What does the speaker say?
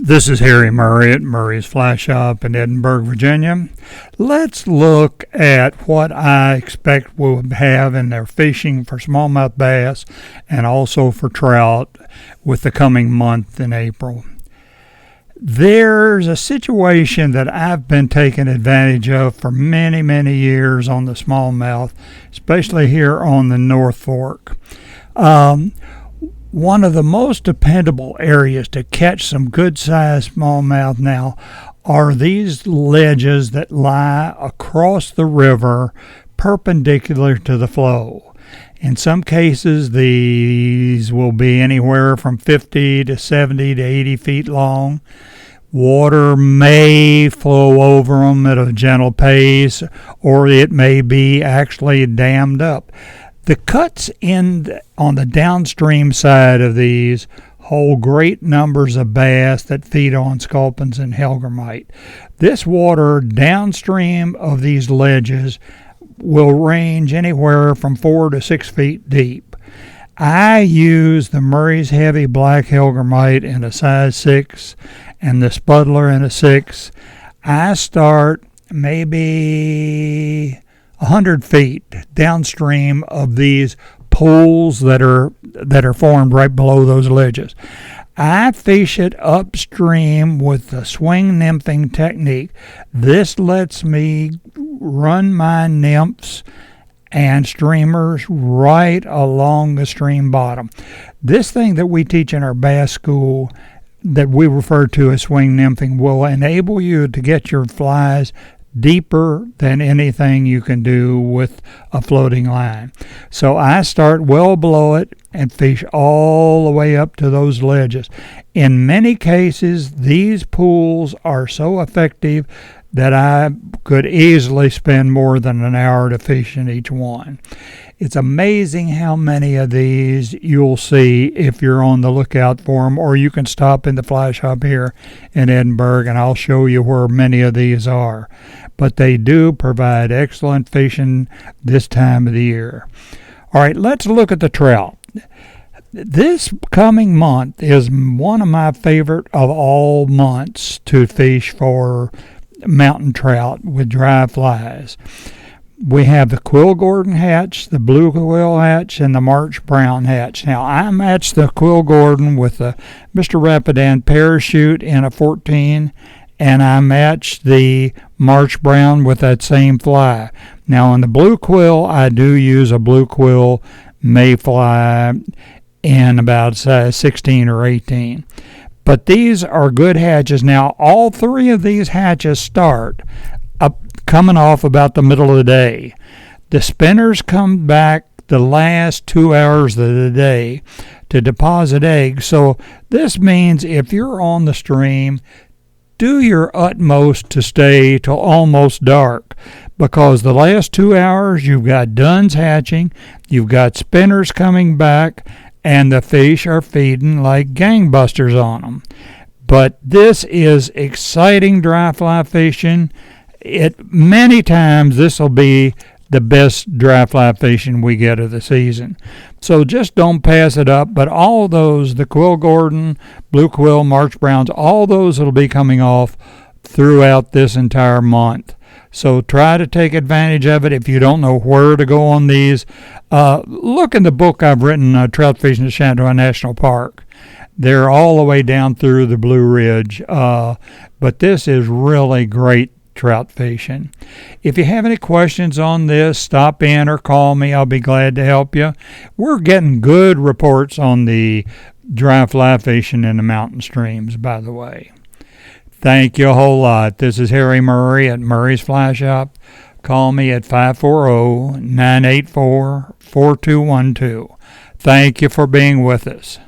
This is Harry Murray at Murray's Fly Shop in Edinburgh, Virginia. Let's look at what I expect we'll have in their fishing for smallmouth bass and also for trout with the coming month in April. There's a situation that I've been taking advantage of for many, many years on the smallmouth, especially here on the North Fork. One of the most dependable areas to catch some good-sized smallmouth now are these ledges that lie across the river perpendicular to the flow. In some cases, these will be anywhere from 50 to 70 to 80 feet long. Water may flow over them at a gentle pace, or it may be actually dammed up. The cuts on the downstream side of these hold great numbers of bass that feed on sculpins and hellgrammite. This water downstream of these ledges will range anywhere from 4 to 6 feet deep. I use the Murray's Heavy Black Hellgrammite in a size 6 and the Spuddler in a 6. I start maybe 100 feet downstream of these pools that are formed right below those ledges. I fish it upstream with the swing nymphing technique. This lets me run my nymphs and streamers right along the stream bottom. This thing that we teach in our bass school that we refer to as swing nymphing will enable you to get your flies deeper than anything you can do with a floating line. So I start well below it and fish all the way up to those ledges. In many cases, these pools are so effective that I could easily spend more than an hour to fish in each one. It's amazing how many of these you'll see if you're on the lookout for them, or you can stop in the fly shop here in Edinburgh and I'll show you where many of these are. But they do provide excellent fishing this time of the year. All right, let's look at the trout. This coming month is one of my favorite of all months to fish for mountain trout with dry flies. We have the Quill Gordon hatch, the blue quill hatch, and the March Brown hatch. Now, I matched the Quill Gordon with the Mr. Rapidan parachute in a 14, and I matched the March Brown with that same fly. Now, on the blue quill, I do use a blue quill mayfly in about size 16 or 18. But these are good hatches. Now, all three of these hatches start coming off about the middle of the day. The spinners come back the last 2 hours of the day to deposit eggs. So this means if you're on the stream, do your utmost to stay till almost dark, because the last 2 hours you've got duns hatching, you've got spinners coming back, and the fish are feeding like gangbusters on them. But this is exciting dry fly fishing. Many times this will be the best dry fly fishing we get of the season. So just don't pass it up. But all those, the Quill Gordon, Blue Quill, March Browns, all those will be coming off throughout this entire month. So try to take advantage of it. If you don't know where to go on these, look in the book I've written, Trout Fishing at Shenandoah National Park. They're all the way down through the Blue Ridge. But this is really great trout fishing. If you have any questions on this, stop in or call me. I'll be glad to help you. We're getting good reports on the dry fly fishing in the mountain streams, by the way. Thank you a whole lot. This is Harry Murray at Murray's Fly Shop. Call me at 540-984-4212. Thank you for being with us.